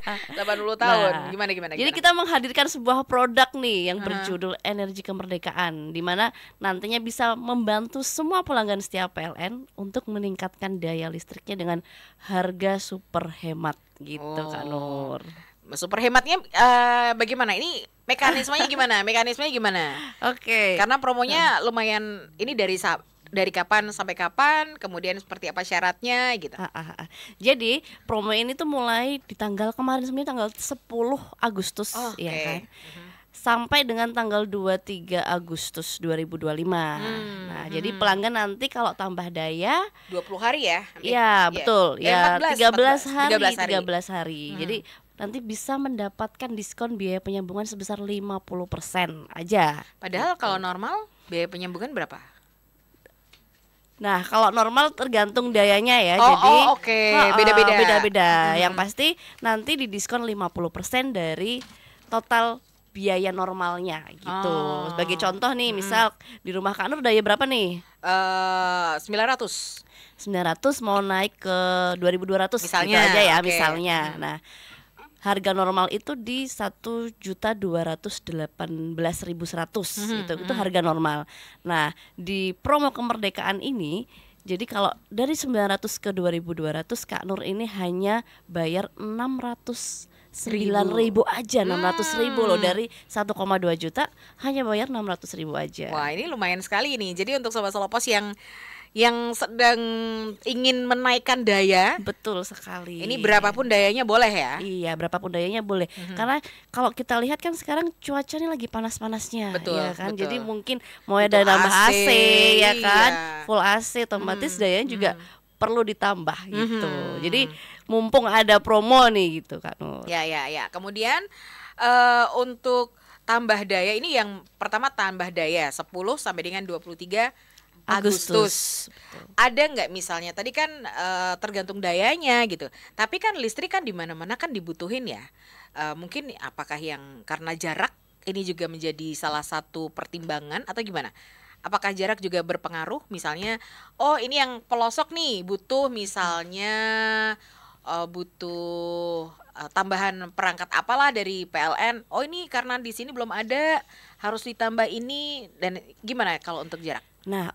80 tahun. Nah, Gimana? jadi kita menghadirkan sebuah produk nih yang berjudul Energi Kemerdekaan, di mana nantinya bisa membantu semua pelanggan setia PLN untuk meningkatkan daya listriknya dengan harga super hemat gitu Kak Oh, Nur. super hematnya bagaimana? Ini mekanismenya gimana? Oke. Karena promonya lumayan ini dari kapan sampai kapan, kemudian seperti apa syaratnya gitu. Jadi promo ini tuh mulai di tanggal kemarin sebenarnya tanggal 10 Agustus ya kan. Oke. Sampai dengan tanggal 23 Agustus 2025. Nah, jadi pelanggan nanti kalau tambah daya 20 hari ya? ya betul, ya 13 hari, 13 hari. 13 hari. Jadi nanti bisa mendapatkan diskon biaya penyambungan sebesar 50% aja. Padahal kalau normal biaya penyambungan berapa? Nah, kalau normal tergantung dayanya ya. Oh, jadi oke. Beda-beda. Beda-beda. Yang pasti nanti didiskon 50% dari total biaya normalnya gitu. Sebagai contoh nih, misal di rumah Kak Nur daya berapa nih? 900. 900 mau naik ke 2200 Misalnya, gitu aja ya, oke. misalnya. Nah, harga normal itu di 1.218.100 itu harga normal. Nah, di promo kemerdekaan ini jadi kalau dari 900 ke 2200 Kak Nur ini hanya bayar 609.000 aja, 600.000 loh, dari 1,2 juta hanya bayar 600.000 aja. Wah, ini lumayan sekali nih. Jadi untuk sobat Solopos yang sedang ingin menaikkan daya, Betul sekali. ini berapapun dayanya boleh ya? Iya, berapapun dayanya boleh. Karena kalau kita lihat kan sekarang cuacanya lagi panas-panasnya, Betul, ya kan. betul. Jadi mungkin mau Butuh ada nambah AC, ya kan, iya. full AC, otomatis dayanya juga perlu ditambah gitu. Jadi mumpung ada promo nih gitu kan. Ya. Kemudian untuk tambah daya ini yang pertama tambah daya 10 sampai dengan 23 Agustus. Ada nggak misalnya tadi kan tergantung dayanya gitu. Tapi kan listrik kan di mana-mana kan dibutuhin ya. Mungkin apakah yang karena jarak ini juga menjadi salah satu pertimbangan atau gimana? Apakah jarak juga berpengaruh? Misalnya, oh ini yang pelosok nih butuh misalnya butuh tambahan perangkat apalah dari PLN. Oh ini karena di sini belum ada, harus ditambah ini, dan gimana kalau untuk jarak? Nah,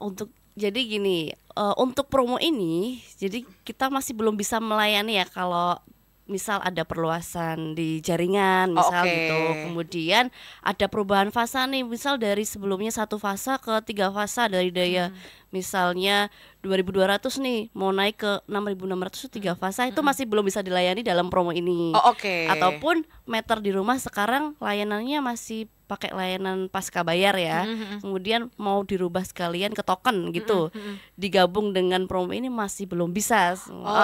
jadi gini, untuk promo ini, jadi kita masih belum bisa melayani ya kalau misal ada perluasan di jaringan, misal Oke. gitu. Kemudian ada perubahan fasa nih, misal dari sebelumnya 1 fasa ke 3 fasa dari daya misalnya 2200 nih mau naik ke 6600 itu 3 fasa, itu masih belum bisa dilayani dalam promo ini. Oh, oke. Ataupun meter di rumah sekarang layanannya masih pakai layanan pasca bayar ya. Kemudian mau dirubah sekalian ke token gitu. Digabung dengan promo ini masih belum bisa.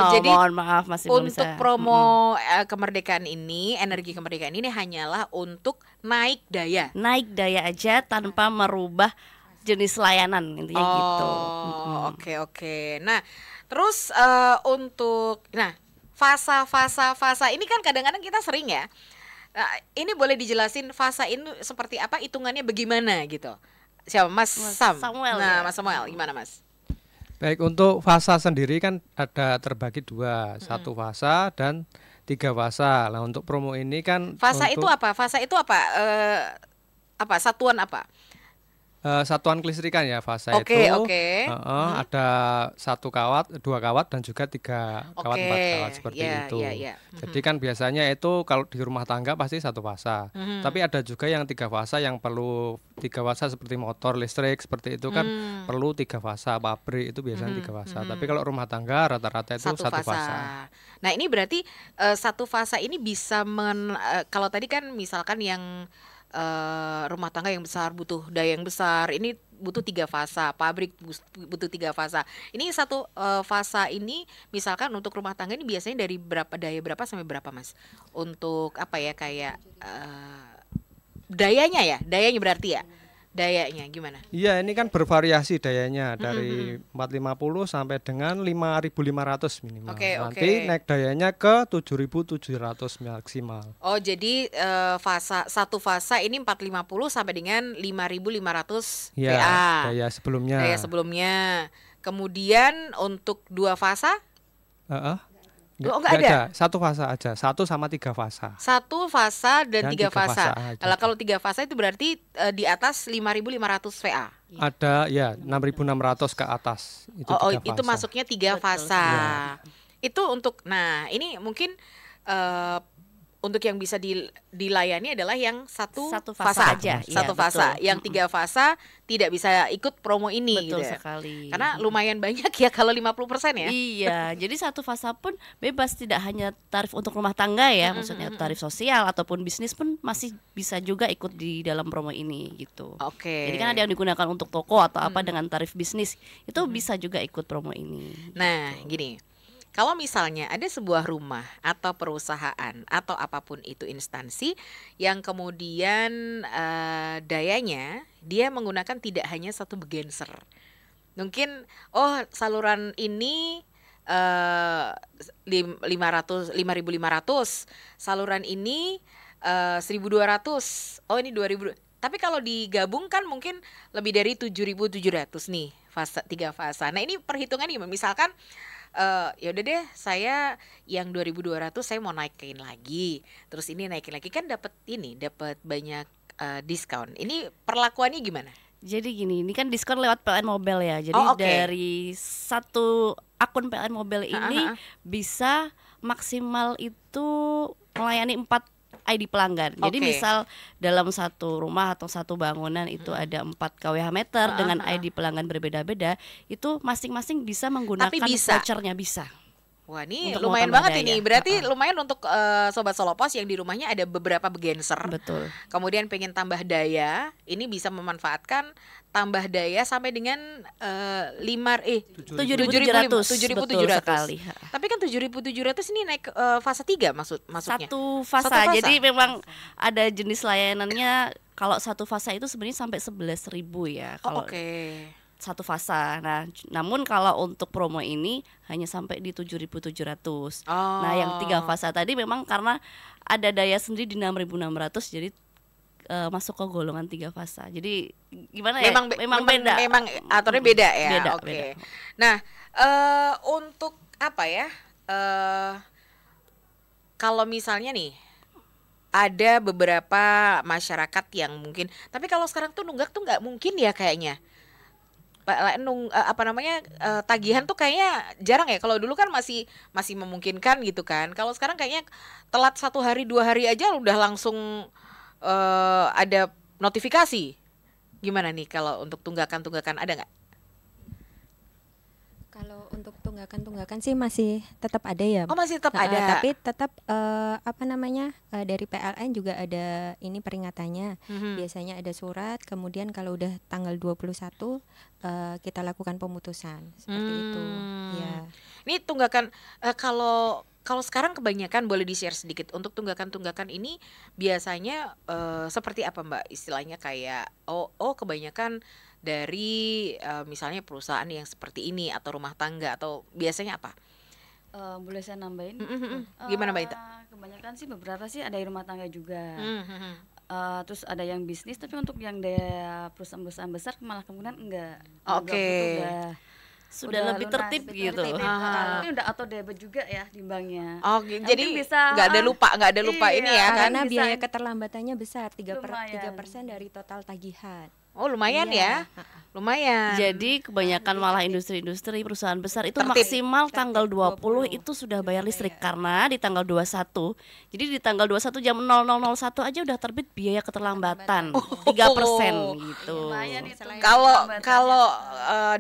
Jadi mohon maaf masih belum bisa. untuk promo kemerdekaan ini, energi kemerdekaan ini hanyalah untuk naik daya. Naik daya aja tanpa merubah jenis layanan, intinya gitu. Oke. Nah, terus untuk fasa ini kan kadang-kadang kita sering ya. Nah, ini boleh dijelasin fasa ini seperti apa, hitungannya bagaimana gitu. Siapa Mas Sam? Samuel, Nah, ya. Mas Samuel gimana Mas? Baik, untuk fasa sendiri kan ada terbagi dua, 1 fasa dan 3 fasa. Nah, untuk promo ini kan Fasa itu untuk apa? Satuan apa? satuan kelistrikan ya, fasa Oke, itu oke. ada 1 kawat, 2 kawat dan juga 3 kawat, 4 kawat seperti ya, itu. ya. Jadi kan biasanya itu kalau di rumah tangga pasti 1 fasa. Tapi ada juga yang 3 fasa yang perlu 3 fasa seperti motor listrik seperti itu kan perlu 3 fasa, pabrik itu biasanya 3 fasa. Tapi kalau rumah tangga rata-rata itu 1 fasa. Nah, ini berarti 1 fasa ini bisa kalau tadi kan misalkan yang rumah tangga yang besar butuh daya yang besar, ini butuh 3 fasa, pabrik butuh 3 fasa. Ini 1 fasa ini misalkan untuk rumah tangga ini biasanya dari daya berapa sampai berapa Mas? Untuk apa ya, kayak dayanya berarti ya. Dayanya gimana? Iya, ini kan bervariasi dayanya dari 450 sampai dengan 5.500 minimal. Nanti naik dayanya ke 7.700 maksimal. Oh, jadi 1 fasa ini 450 sampai dengan 5.500 ya, VA. Daya sebelumnya. Kemudian untuk 2 fasa? Enggak ada. Satu fasa aja, 1 sama 3 fasa. 1 fasa dan 3 fasa. aja. Kalau 3 fasa itu berarti di atas 5.500 VA. Ada ya 6.600 ke atas. Itu 3 fasa. Itu masuknya 3 fasa. Ya. Itu untuk, nah ini mungkin untuk yang bisa dilayani adalah yang satu fasa aja. Satu Ya, fasa. betul. Yang 3 fasa tidak bisa ikut promo ini. Betul gitu. sekali. Karena lumayan banyak ya kalau 50% ya. Iya, jadi 1 fasa pun bebas, tidak hanya tarif untuk rumah tangga ya, maksudnya tarif sosial ataupun bisnis pun masih bisa juga ikut di dalam promo ini gitu. Oke. Jadi kan ada yang digunakan untuk toko atau apa dengan tarif bisnis, itu bisa juga ikut promo ini. Nah, gini. Kalau misalnya ada sebuah rumah atau perusahaan atau apapun itu instansi yang kemudian dayanya dia menggunakan tidak hanya satu genser. Mungkin saluran ini 5.500, saluran ini 1.200. Oh, ini 2.000. Tapi kalau digabungkan mungkin lebih dari 7.700 nih, 3 fasa. Nah, ini perhitungan nih, misalkan ya udah deh, saya yang 2.200 saya mau naikin lagi, terus ini naikin lagi, kan dapat banyak diskon. Ini perlakuannya gimana? Jadi gini, ini kan diskon lewat PLN Mobile ya. Jadi dari satu akun PLN Mobile ini bisa maksimal itu melayani 4 ID pelanggan. Jadi misal dalam satu rumah atau satu bangunan itu ada 4 kWh meter dengan ID pelanggan berbeda-beda, itu masing-masing bisa menggunakan vouchernya bisa. Wah, ini lumayan banget ini. Berarti lumayan untuk Sobat Solopos yang di rumahnya ada beberapa genser. Betul. Kemudian pengen tambah daya, ini bisa memanfaatkan tambah daya sampai dengan 7.700 sekali. Tapi kan 7.700 ini naik fase 3 maksudnya. Satu fasa. Jadi memang ada jenis layanannya. Kalau satu fasa itu sebenarnya sampai 11.000 ya. Satu fasa. Nah, namun kalau untuk promo ini hanya sampai di 7.700. Nah, yang 3 fasa tadi memang karena ada daya sendiri di 6.600, jadi masuk ke golongan 3 fasa. Jadi gimana ya? Memang beda. Memang aturnya beda ya. Beda. Nah, untuk apa ya? Kalau misalnya nih ada beberapa masyarakat yang mungkin, tapi kalau sekarang tuh nunggak tuh nggak mungkin ya kayaknya. Tagihan tuh kayaknya jarang ya. Kalau dulu kan masih memungkinkan gitu kan. Kalau sekarang kayaknya telat 1 hari 2 hari aja udah langsung ada notifikasi. Gimana nih kalau untuk tunggakan ada nggak? Kalau untuk tunggakan sih masih tetap ada ya. Oh, masih tetap ada. Tapi tetap dari PLN juga ada ini peringatannya. Biasanya ada surat, kemudian kalau udah tanggal 21 kita lakukan pemutusan seperti itu. Ya. Ini tunggakan kalau sekarang kebanyakan, boleh di-share sedikit untuk tunggakan ini biasanya seperti apa Mbak? Istilahnya kayak kebanyakan dari misalnya perusahaan yang seperti ini atau rumah tangga, atau biasanya apa? Boleh saya nambahin? Gimana Mbak Ita? Kebanyakan sih beberapa sih ada yang rumah tangga juga. Terus ada yang bisnis, tapi untuk yang daya perusahaan besar malah kemudian enggak. Sudah lebih tertib gitu. Tapi udah auto debit juga ya timbangnya. Jadi nggak ada lupa ini ya kan? Karena biaya keterlambatannya besar, 3% dari total tagihan. Oh, lumayan ya. Lumayan. Jadi kebanyakan malah industri-industri perusahaan besar itu maksimal tanggal 20 itu sudah bayar listrik, karena di tanggal 21. Jadi di tanggal 21 jam 0001 aja udah terbit biaya keterlambatan 3% gitu. Kalau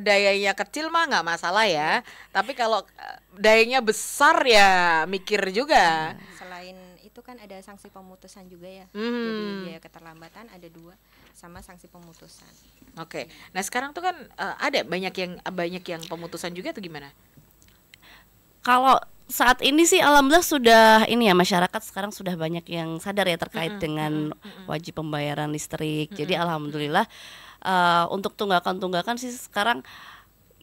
dayanya kecil mah nggak masalah ya. Tapi kalau dayanya besar ya mikir juga. Selain itu kan ada sanksi pemutusan juga ya. Jadi biaya keterlambatan ada 2 sama sanksi pemutusan. Oke. Nah, sekarang tuh kan ada banyak yang pemutusan juga, atau gimana? Kalau saat ini sih alhamdulillah sudah ini ya, masyarakat sekarang sudah banyak yang sadar ya terkait dengan wajib pembayaran listrik. Jadi alhamdulillah untuk tunggakan sih sekarang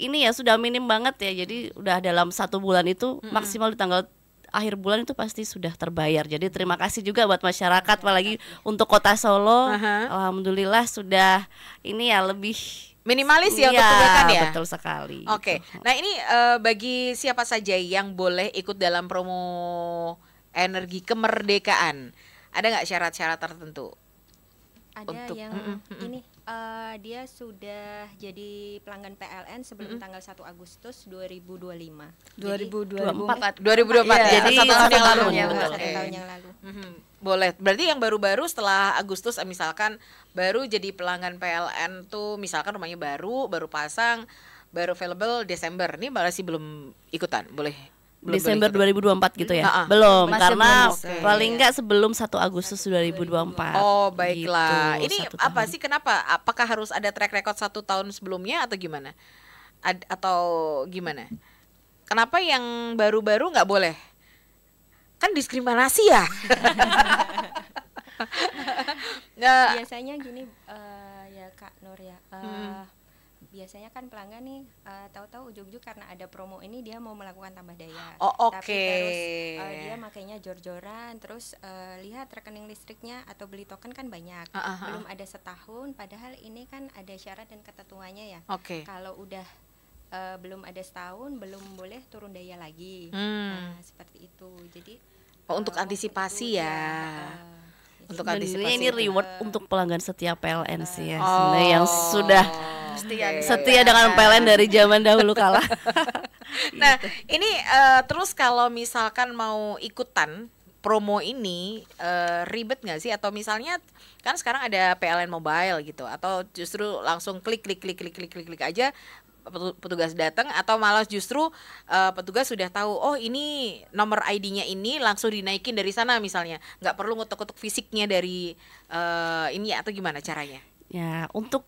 ini ya sudah minim banget ya. Jadi udah dalam 1 bulan itu maksimal di tanggal akhir bulan itu pasti sudah terbayar. Jadi terima kasih juga buat masyarakat, apalagi untuk Kota Solo. Alhamdulillah sudah ini ya lebih Minimalis ya untuk Iya, tunggakan ya. betul sekali. Oke. gitu. Nah, ini bagi siapa saja yang boleh ikut dalam promo energi kemerdekaan, ada nggak syarat-syarat tertentu? Ada Untuk- yang ini dia sudah jadi pelanggan PLN sebelum tanggal 1 Agustus 2025. 2024. 2024 Iya, ya, jadi satu tahun yang lalu. ya, Satu Oke. tahun yang lalu. Boleh. Berarti yang baru-baru setelah Agustus, misalkan baru jadi pelanggan PLN tuh, misalkan rumahnya baru pasang, baru available Desember. Ini masih belum ikutan, boleh? Belum Desember boleh ikutan. 2024 gitu ya. Ha-ha. Belum, Masih karena belum bisa. paling enggak sebelum 1 Agustus 2024. Oh, baiklah. Gitu, Ini 1 apa tahun. sih, kenapa? Apakah harus ada track record 1 tahun sebelumnya atau gimana? Atau gimana? Kenapa yang baru-baru nggak boleh? Kan diskriminasi ya. Nah, Biasanya gini ya Kak Nur ya. Biasanya kan pelanggan nih tahu-tahu ujuk-ujuk karena ada promo ini dia mau melakukan tambah daya. Oh, Tapi oke. terus dia makainya jor-joran, terus lihat rekening listriknya atau beli token kan banyak. Belum ada setahun, padahal ini kan ada syarat dan ketentuannya ya. oke. Kalau udah belum ada setahun belum boleh turun daya lagi. Hmm. Nah, seperti itu. Jadi Oh, untuk antisipasi itu, ya. Untuk Sebenarnya antisipasi ini itu. reward untuk pelanggan setia PLN sih ya. Oh, Sebenarnya yang sudah oke. setia dengan PLN dari zaman dahulu kala. Nah, ini terus kalau misalkan mau ikutan promo ini ribet nggak sih? Atau misalnya kan sekarang ada PLN Mobile gitu, atau justru langsung klik aja petugas datang, atau malah justru petugas sudah tahu, oh ini nomor ID-nya ini langsung dinaikin dari sana misalnya, nggak perlu ngutuk-ngutuk fisiknya dari ini, atau gimana caranya? Ya, untuk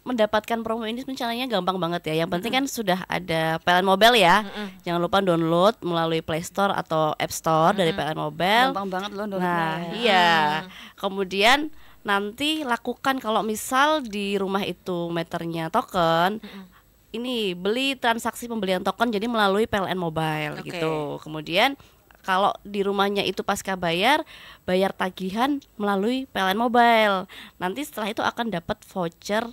mendapatkan promo ini caranya gampang banget ya. Yang penting kan sudah ada PLN Mobile ya. Jangan lupa download melalui Play Store atau App Store dari PLN Mobile. Gampang banget loh downloadnya Nah, ya. iya. Kemudian nanti lakukan kalau misal di rumah itu meternya token, ini beli transaksi pembelian token jadi melalui PLN Mobile Oke. gitu. Kemudian kalau di rumahnya itu pasca bayar tagihan melalui PLN Mobile. Nanti setelah itu akan dapat voucher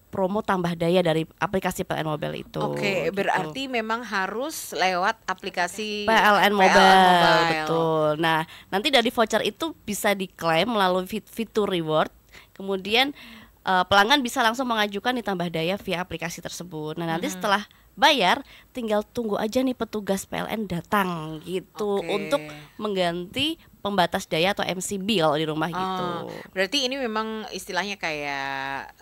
promo tambah daya dari aplikasi PLN Mobile itu. Oke, gitu. berarti memang harus lewat aplikasi PLN Mobile, Mobile. betul. Nah, nanti dari voucher itu bisa diklaim melalui fitur reward. Kemudian pelanggan bisa langsung mengajukan ditambah daya via aplikasi tersebut. Nah, nanti setelah bayar tinggal tunggu aja nih petugas PLN datang gitu Oke. untuk mengganti pembatas daya atau MCB kalau di rumah gitu. Berarti ini memang istilahnya kayak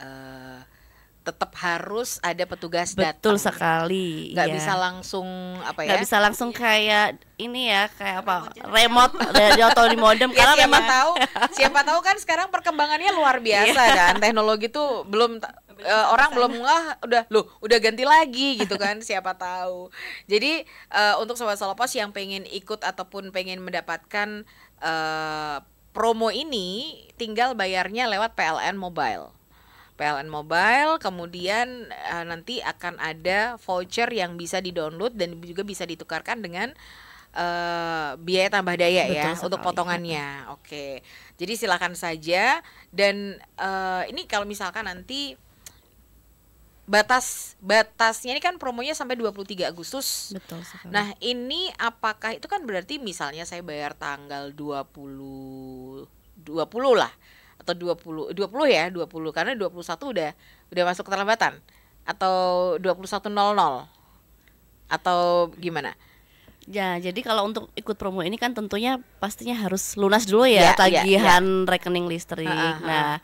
tetap harus ada petugas Betul datang. sekali. Nggak iya. bisa langsung apa ya? Nggak bisa langsung kayak ini ya, kayak apa, remote atau di modem, Ya, karena memang siapa tahu kan sekarang perkembangannya luar biasa kan, teknologi tuh belum orang belum udah ganti lagi gitu kan, siapa tahu. Jadi untuk sobat Solopos yang pengen ikut ataupun pengen mendapatkan promo ini, tinggal bayarnya lewat PLN Mobile. PLN Mobile, kemudian nanti akan ada voucher yang bisa di-download dan juga bisa ditukarkan dengan biaya tambah daya. Betul Ya sekali. untuk potongannya. Oke. Jadi silakan saja, dan ini kalau misalkan nanti batasnya ini kan promonya sampai 23 Agustus. betul sekali. Nah, ini apakah itu kan berarti misalnya saya bayar tanggal 20 lah, atau 20 karena 21 udah masuk keterlambatan, atau 21.00 atau gimana? Ya, jadi kalau untuk ikut promo ini kan tentunya pastinya harus lunas dulu Ya, ya tagihan rekening listrik. Ha. Nah,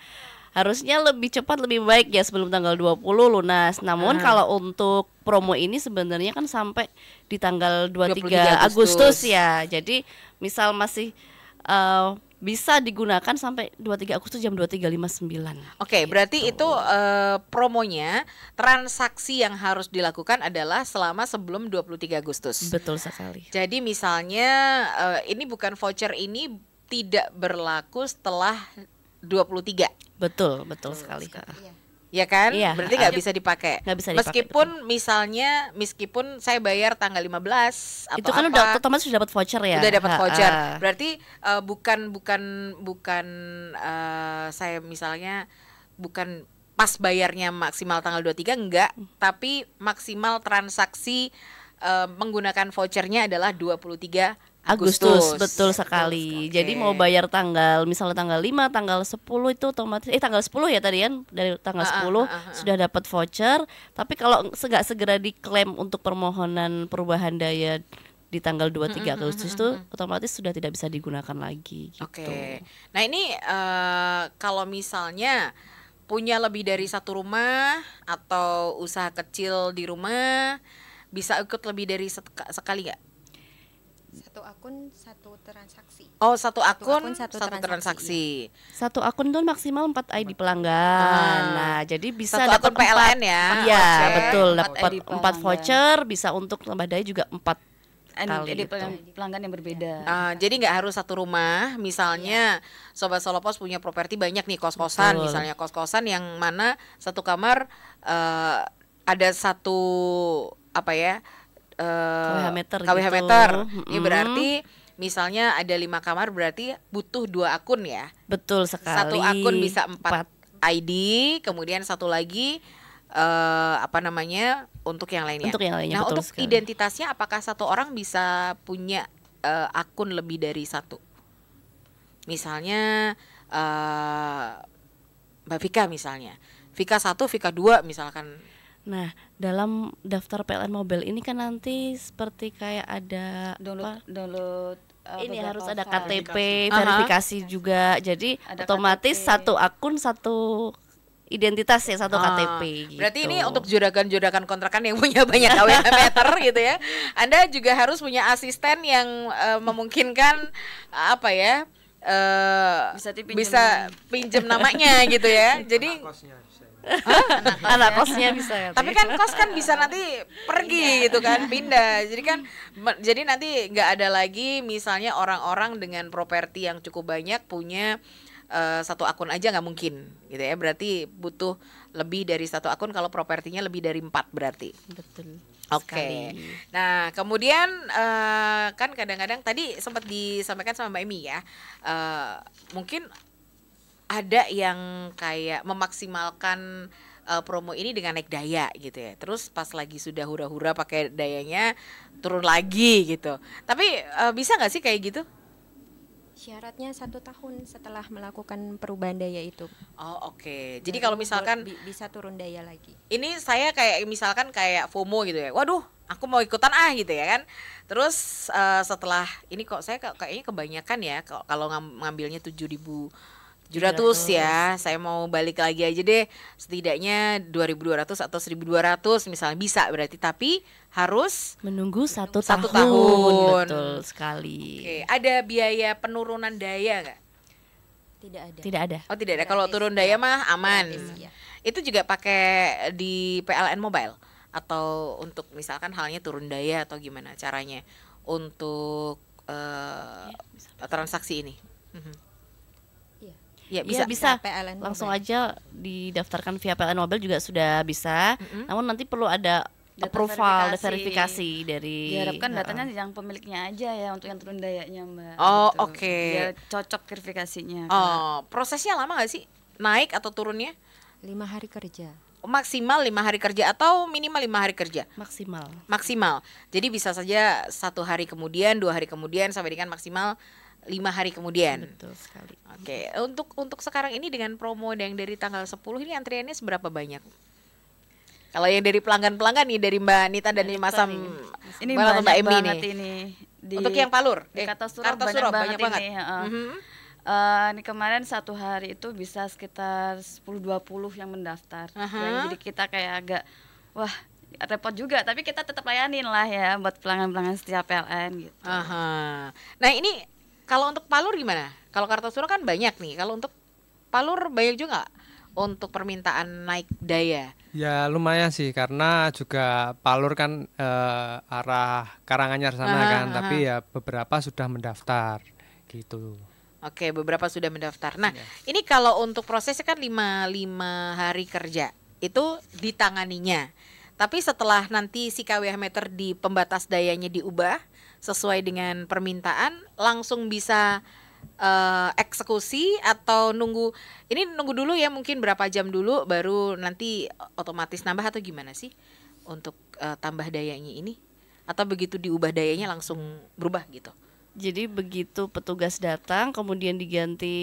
harusnya lebih cepat lebih baik ya, sebelum tanggal 20 lunas. Namun kalau untuk promo ini sebenarnya kan sampai di tanggal 23 Agustus ya. Jadi misal masih bisa digunakan sampai 23 Agustus jam 23.59. Oke, berarti itu promonya, transaksi yang harus dilakukan adalah selama sebelum 23 Agustus. Betul sekali. Jadi misalnya ini bukan voucher, ini tidak berlaku setelah 23. Betul sekali, Kak. Ya kan? Iya. Berarti nggak bisa dipakai. Nggak bisa dipakai, Meskipun saya bayar tanggal 15 atau Itu kan apa, udah otomatis sudah dapat voucher ya. udah dapat voucher. Ha. Berarti bukan saya misalnya bukan pas bayarnya maksimal tanggal 23 enggak, tapi maksimal transaksi menggunakan vouchernya adalah 23 Agustus. Betul sekali. Jadi mau bayar misalnya tanggal 5, tanggal 10 itu otomatis tanggal 10 ya tadi kan, dari tanggal 10 sudah dapat voucher. Tapi kalau nggak segera diklaim untuk permohonan perubahan daya di tanggal 23 Agustus itu otomatis sudah tidak bisa digunakan lagi gitu. Oke. Nah, ini kalau misalnya punya lebih dari satu rumah atau usaha kecil di rumah, bisa ikut lebih dari sekali nggak? Satu akun satu transaksi. Oh, satu akun satu transaksi. transaksi, Satu akun tuh maksimal 4 ID pelanggan. Nah, jadi bisa Satu dapat akun PLN ya. Iya, Oke. betul. 4 Dapat ID 4 pelanggan. voucher, bisa untuk tambah daya juga 4 kali Jadi gitu. pelanggan yang berbeda. Jadi nggak harus satu rumah. Misalnya Sobat Solopos punya properti banyak nih, kos-kosan. Betul. Misalnya kos-kosan yang mana satu kamar ada satu apa ya? KWH meter KWH gitu. meter. Ini berarti misalnya ada 5 kamar, berarti butuh 2 akun ya. Betul sekali. Satu akun bisa 4 Empat. ID, kemudian satu lagi untuk yang lainnya. Untuk yang lainnya, Nah, betul untuk sekali. identitasnya apakah satu orang bisa punya akun lebih dari satu? Misalnya Mbak Vika misalnya. Vika 1, Vika 2 misalkan. Nah, dalam daftar PLN Mobile ini kan nanti seperti kayak ada download ini beberapa harus ada file. KTP, verifikasi juga. Jadi Ada otomatis KTP. satu akun satu identitas ya, satu KTP gitu. Berarti ini untuk juragan-juragan kontrakan yang punya banyak KWH meter gitu ya. Anda juga harus punya asisten yang memungkinkan bisa pinjem namanya gitu ya. Jadi anak kosnya bisa ya. tapi kan kos kan bisa nanti pergi gitu kan, pindah. Jadi nanti nggak ada lagi misalnya orang-orang dengan properti yang cukup banyak punya satu akun aja, nggak mungkin gitu ya. Berarti butuh lebih dari satu akun kalau propertinya lebih dari 4 berarti. Betul. Oke. sekali. Nah, kemudian kan kadang-kadang tadi sempat disampaikan sama Mbak Emi ya, mungkin ada yang kayak memaksimalkan promo ini dengan naik daya gitu ya. Terus pas lagi sudah hura-hura pakai dayanya turun lagi gitu. Tapi bisa nggak sih kayak gitu? Syaratnya 1 tahun setelah melakukan perubahan daya itu. Oh, oke. Jadi kalau misalkan bisa turun daya lagi. ini saya misalkan kayak FOMO gitu ya. Waduh, aku mau ikutan gitu ya kan. Terus setelah ini kok saya kayaknya kebanyakan ya kalau ngambilnya 7.700 ya. Saya mau balik lagi aja deh. Setidaknya 2.200 atau 1.200 misalnya bisa berarti, tapi harus Menunggu satu Satu tahun. tahun. Betul sekali. oke. Ada biaya penurunan daya nggak? Tidak ada. Tidak ada. Oh, tidak ada. Kalau Gratis, turun daya mah aman. Gratis, ya. Itu juga pakai di PLN Mobile atau untuk misalkan halnya turun daya atau gimana caranya untuk transaksi ini? Ya Iya bisa. PLN Langsung Mobile. aja didaftarkan via PLN Mobile juga sudah bisa. Namun nanti perlu ada Data approval, verifikasi. verifikasi dari Diharapkan datanya yang pemiliknya aja ya untuk yang turun dayanya, Mbak. Oh, gitu. oke. Biar cocok verifikasinya. Oh, prosesnya lama nggak sih naik atau turunnya? 5 hari kerja. Maksimal 5 hari kerja atau minimal 5 hari kerja? maksimal. Maksimal. Jadi bisa saja 1 hari kemudian, 2 hari kemudian sampai dengan maksimal 5 hari kemudian. Betul sekali. Oke, untuk sekarang ini dengan promo yang dari tanggal 10 ini antriannya seberapa banyak? Kalau yang dari pelanggan-pelanggan nih, dari Mbak Nita dan Mas Sam, Ini Mbak banyak Emi banget nih. ini. Untuk yang Palur, di Kartosuro banyak banget ini. Mhm. Ini kemarin 1 hari itu bisa sekitar 10-20 yang mendaftar. Jadi kita kayak agak wah repot juga, tapi kita tetap layanin lah ya buat pelanggan-pelanggan setiap PLN gitu. Aha. Nah, ini kalau untuk Palur gimana? Kalau Kartosuro kan banyak nih. Kalau untuk Palur banyak juga nggak untuk permintaan naik daya? Ya lumayan sih, karena juga Palur kan arah Karanganyar sana kan, tapi ya beberapa sudah mendaftar gitu. Oke, beberapa sudah mendaftar. Nah, ini kalau untuk prosesnya kan 5 hari kerja itu ditanganinya. Tapi setelah nanti si KWH meter di pembatas dayanya diubah sesuai dengan permintaan, langsung bisa eksekusi atau nunggu dulu ya, mungkin berapa jam dulu baru nanti otomatis nambah, atau gimana sih untuk tambah dayanya ini, atau begitu diubah dayanya langsung berubah gitu? Jadi begitu petugas datang kemudian diganti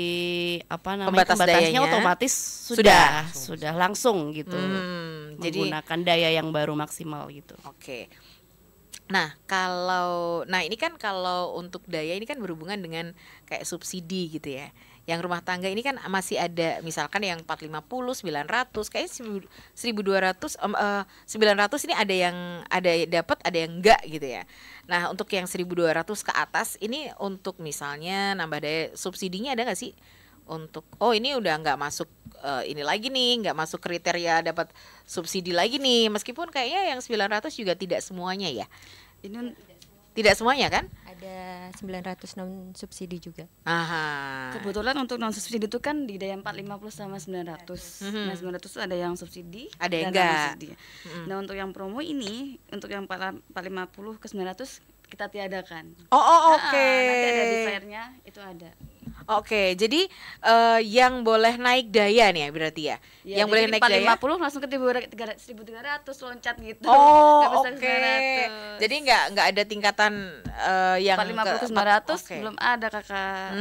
Pembatas pembatasnya, dayanya, otomatis sudah langsung gitu. Jadi menggunakan daya yang baru maksimal gitu. Oke. Nah, ini kan kalau untuk daya ini kan berhubungan dengan kayak subsidi gitu ya. Yang rumah tangga ini kan masih ada, misalkan yang 450, 900, kayak 1200, 900 ini ada dapat, ada yang enggak gitu ya. Nah, untuk yang 1200 ke atas ini untuk misalnya nambah daya, subsidinya ada nggak sih? Untuk ini udah nggak masuk ini lagi nih, nggak masuk kriteria dapat subsidi lagi nih, meskipun kayaknya yang 900 juga tidak semuanya ya. Ini Tidak semuanya kan? Ada 900 non subsidi juga. Aha. kebetulan untuk non subsidi itu kan di daya 450 sama 900. Nah, 900 itu ada yang subsidi, Ada yang dan enggak. non-subsidi. Nah, untuk yang promo ini, untuk yang 450 ke 900 kita tiadakan. Oke. Nanti ada desire-nya itu ada. Oke, jadi yang boleh naik daya nih ya berarti ya. Ya, Yang boleh jadi naik daya. 450 langsung ke 1300 loncat gitu. Oh, Nggak bisa oke. 900. Jadi nggak ada tingkatan yang 450 ke 900 oke. belum ada, Kakak.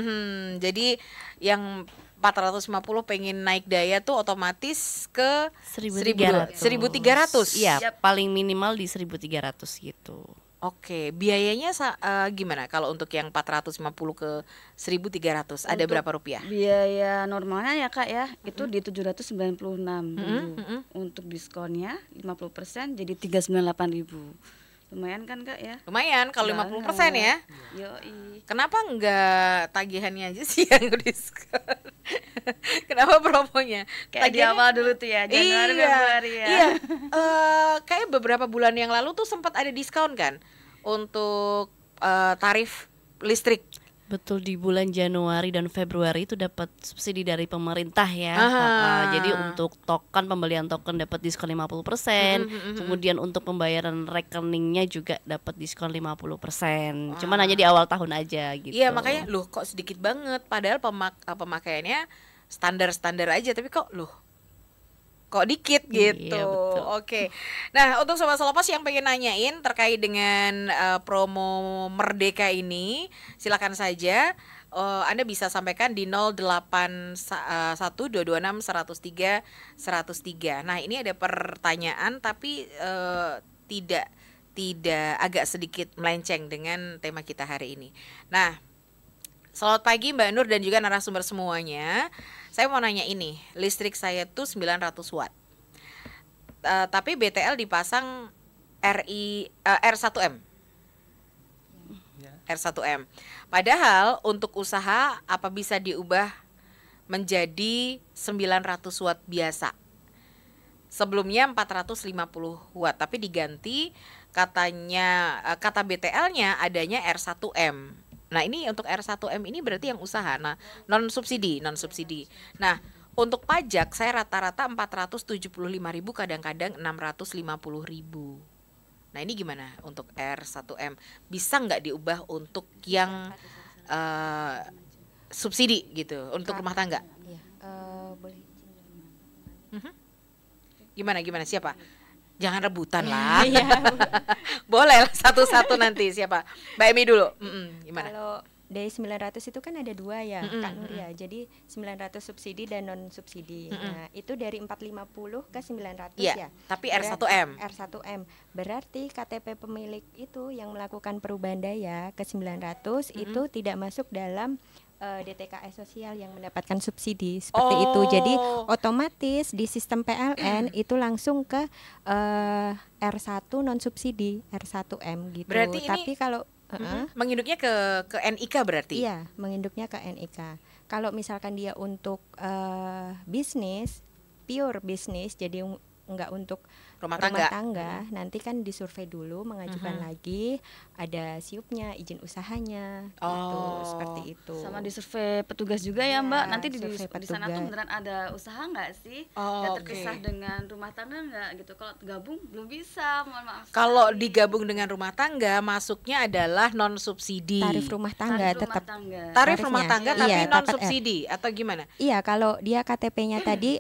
Jadi yang 450 pengen naik daya tuh otomatis ke 1.300. 1.300. Iya, Yap. paling minimal di 1.300 gitu. Oke, biayanya gimana kalau untuk yang 450 ke 1.300 ada Untuk berapa rupiah? Biaya normalnya ya, Kak ya, itu di 796.000. Untuk diskonnya 50% jadi 398.000. Lumayan kan, Kak ya? Lumayan kalau 50% ya. Yoi. Kenapa enggak tagihannya aja sih yang diskon? Kenapa promonya? Kayak di awal dulu tuh ya, Januari, Februari ya. Iya. Kayak beberapa bulan yang lalu tuh sempat ada diskon kan untuk tarif listrik. Betul, di bulan Januari dan Februari itu dapat subsidi dari pemerintah ya. Jadi untuk pembelian token dapat diskon 50%, kemudian untuk pembayaran rekeningnya juga dapat diskon 50%. Cuman hanya di awal tahun aja gitu. Iya, makanya loh kok sedikit banget, padahal pemakaiannya standar-standar aja, tapi kok dikit gitu. Iya, betul. Oke. Nah, untuk Sobat Solopas yang pengen nanyain terkait dengan promo Merdeka ini, silakan saja Anda bisa sampaikan di 081226103103. Nah, ini ada pertanyaan tapi tidak agak sedikit melenceng dengan tema kita hari ini. Nah, selamat pagi Mbak Nur dan juga narasumber semuanya. Saya mau nanya ini, listrik saya tuh 900 watt. Tapi BTL dipasang R1M. R1M. Padahal untuk usaha apa bisa diubah menjadi 900 watt biasa. Sebelumnya 450 watt, tapi diganti katanya kata BTL-nya adanya R1M. Nah, ini untuk R1M ini berarti yang usaha. Nah, non subsidi. Nah, untuk pajak saya rata-rata 475.000, kadang-kadang 650.000. Nah, ini gimana untuk R1M? Bisa nggak diubah untuk yang subsidi gitu, untuk rumah tangga? Iya, boleh. Gimana siapa? Jangan rebutan lah. Boleh lah satu-satu nanti siapa? Mbak Emi dulu. Gimana? Kalau dari 900 itu kan ada dua ya, Kak Nur ya. Jadi 900 subsidi dan non subsidi. Nah, itu dari 450 ke 900 ya. Tapi R1M. R1M. Berarti KTP pemilik itu yang melakukan perubahan daya ke 900 itu tidak masuk dalam DTKS sosial yang mendapatkan subsidi seperti itu. Jadi otomatis di sistem PLN itu langsung ke R1 non subsidi, R1M gitu. Berarti tapi kalau menginduknya ke NIK berarti? Iya, menginduknya ke NIK. Kalau misalkan dia untuk bisnis, pure bisnis, jadi enggak untuk rumah rumah tangga. tangga, nanti kan disurvei dulu, mengajukan lagi, ada siupnya, izin usahanya, gitu, seperti itu. Sama disurvei petugas juga ya Mbak. Nanti di survei sana tuh petugas. beneran ada usaha nggak sih? Oh, Nggak oke. terpisah dengan rumah tangga nggak gitu. Kalau gabung belum bisa, mohon maaf. Kalau sekali. digabung dengan rumah tangga, masuknya adalah non subsidi. Tarif rumah tangga Tarif rumah tetap. tangga. Tarif rumah tarifnya. tangga Iya, tapi dapat non R. subsidi atau gimana? Iya, kalau dia KTP-nya tadi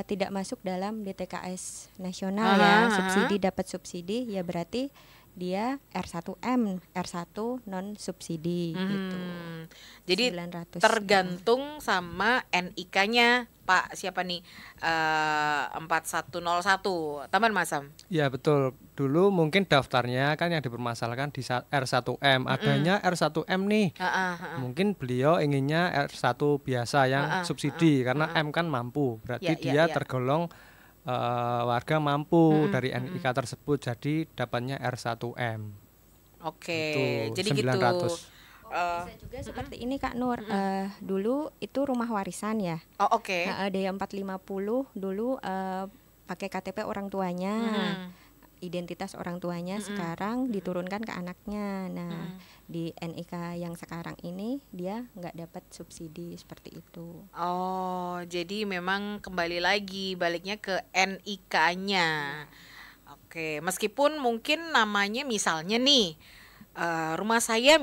tidak masuk dalam DTKS nasional Aha, ya, aha. subsidi dapat subsidi, ya berarti dia R1M, R1 non subsidi gitu. Jadi 900. tergantung sama NIK-nya Pak siapa nih 4101 Taman Masam. Ya betul. Dulu mungkin daftarnya kan yang dipermasalahkan di R1M, adanya R1M nih. Mungkin beliau inginnya R1 biasa yang subsidi karena M kan mampu. Berarti dia tergolong warga mampu dari NIK tersebut, jadi dapatnya R1M. Oke, Itu jadi 900. gitu. Bisa juga seperti ini Kak Nur. Dulu itu rumah warisan ya. Oh oke. D450 dulu pakai KTP orang tuanya. Identitas orang tuanya sekarang diturunkan ke anaknya. Nah, di NIK yang sekarang ini dia nggak dapat subsidi seperti itu. Oh, jadi memang kembali lagi baliknya ke NIK-nya. Oke, meskipun mungkin namanya misalnya nih rumah saya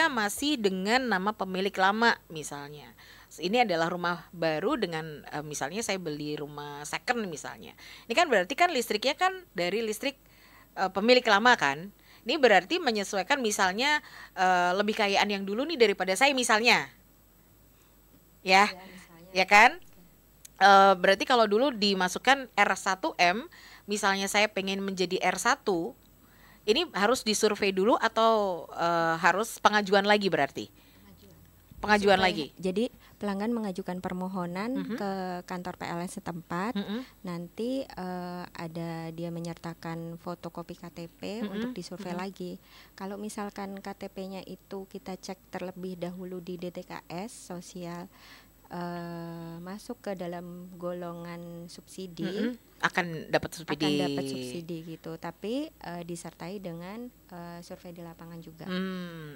masih dengan nama pemilik lama misalnya. Ini adalah rumah baru dengan misalnya saya beli rumah second misalnya. Ini kan berarti kan listriknya kan dari listrik pemilik lama kan. Ini berarti menyesuaikan misalnya lebih kayaan yang dulu nih daripada saya misalnya. Ya kan? Berarti kalau dulu dimasukkan R1M, misalnya saya pengen menjadi R1, ini harus disurvei dulu atau harus pengajuan lagi berarti? Pengajuan lagi. Jadi pelanggan mengajukan permohonan ke kantor PLN setempat. Nanti ada dia menyertakan fotokopi KTP untuk disurvei lagi. Kalau misalkan KTP-nya itu kita cek terlebih dahulu di DTKS sosial, masuk ke dalam golongan subsidi, akan dapat subsidi. gitu. Tapi disertai dengan survei di lapangan juga.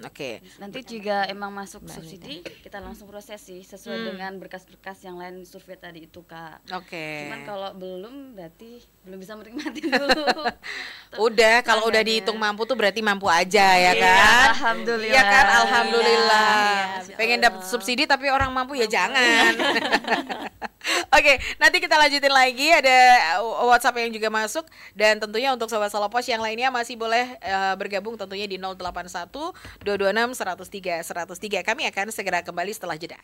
Oke. Nanti jika emang masuk subsidi, kita langsung proses sih sesuai dengan berkas-berkas yang lain survei tadi itu Kak. Oke. Cuman kalau belum berarti belum bisa menikmati dulu. Udah, kalau udah dihitung mampu tuh berarti mampu aja ya kan? Iya, alhamdulillah. Iya kan, alhamdulillah. Iya, Pengen dapat subsidi tapi orang mampu ya jangan. Oke, nanti kita lanjutin lagi, ada WhatsApp yang juga masuk, dan tentunya untuk sobat Salopos yang lainnya masih boleh bergabung tentunya di 081 226 103 103. Kami akan segera kembali setelah jeda.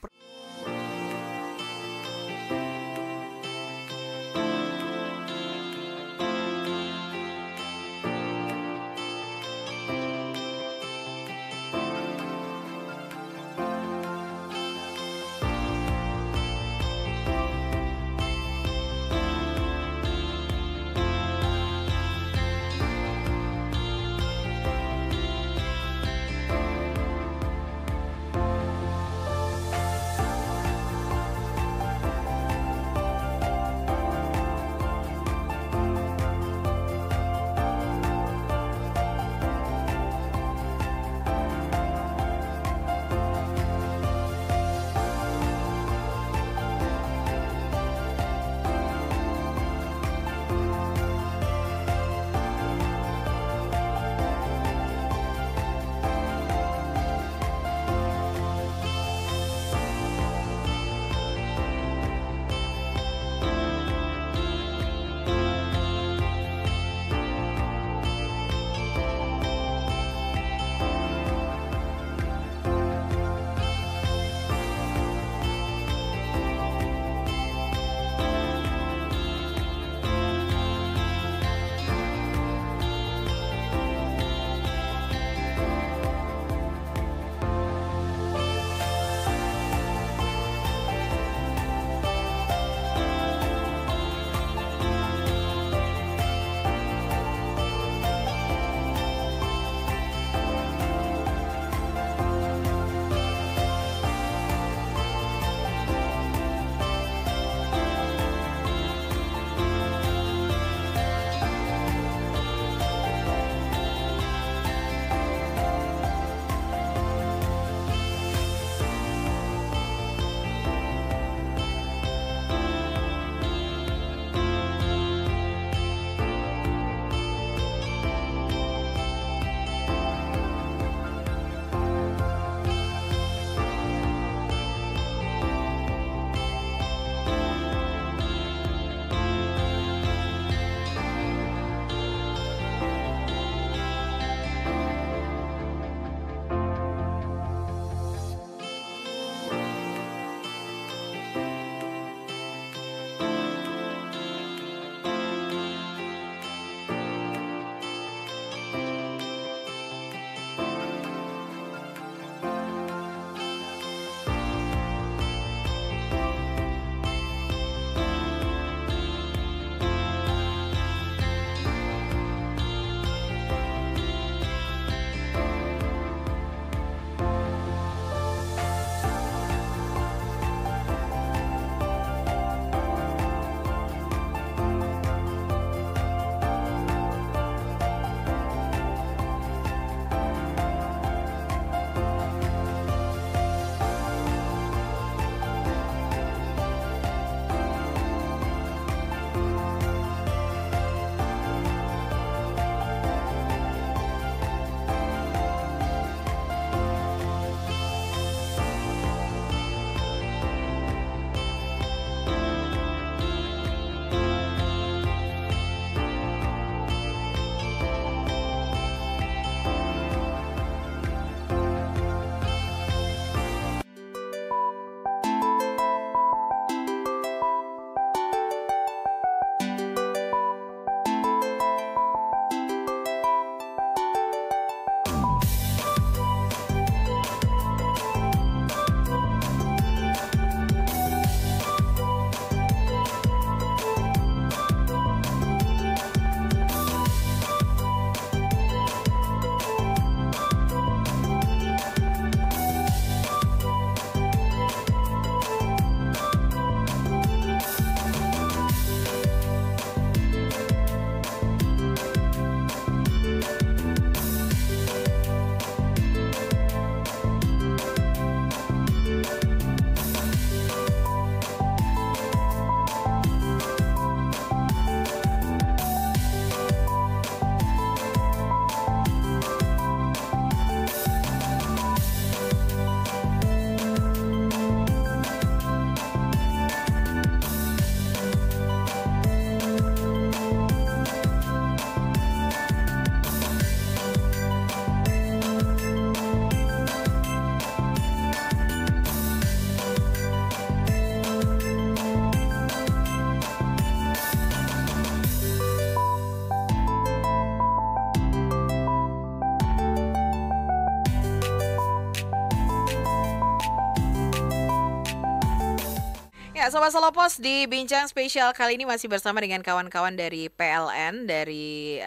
Ya, Sobat Selopos, di bincang spesial kali ini masih bersama dengan kawan-kawan dari PLN, dari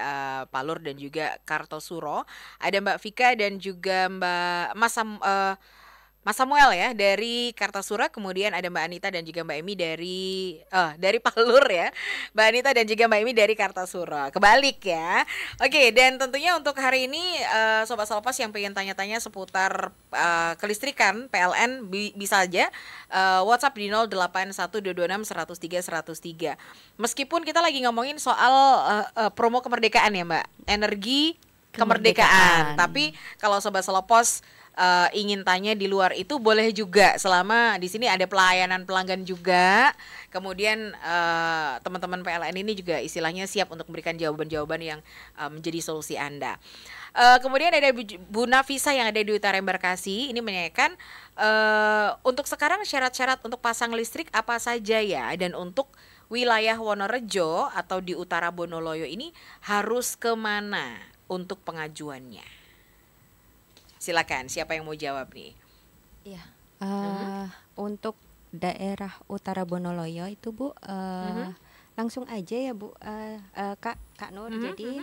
Pak Lur dan juga Kartosuro. Ada Mbak Vika dan juga Mas Samuel ya dari Kartasura, kemudian ada Mbak Anita dan juga Mbak Emi dari Palur ya. Mbak Anita dan juga Mbak Emi dari Kartasura. Kebalik ya. Oke, dan tentunya untuk hari ini Sobat Salopas yang pengen tanya-tanya seputar kelistrikan PLN bisa aja WhatsApp di 081226103103. Meskipun kita lagi ngomongin soal promo kemerdekaan ya Mbak, energi kemerdekaan. Tapi kalau Sobat Selopos ingin tanya di luar itu boleh juga, selama di sini ada pelayanan pelanggan juga. Kemudian teman-teman PLN ini juga istilahnya siap untuk memberikan jawaban-jawaban yang menjadi solusi Anda. Kemudian ada Bu Nafisa yang ada di Utara Embarkasi ini menanyakan untuk sekarang syarat-syarat untuk pasang listrik apa saja ya, dan untuk wilayah Wonorejo atau di Utara Bonoloyo ini harus kemana untuk pengajuannya? Silakan, siapa yang mau jawab nih? Iya. Untuk daerah Utara Bonoloyo itu Bu, langsung aja ya Bu, Kak Nur. Jadi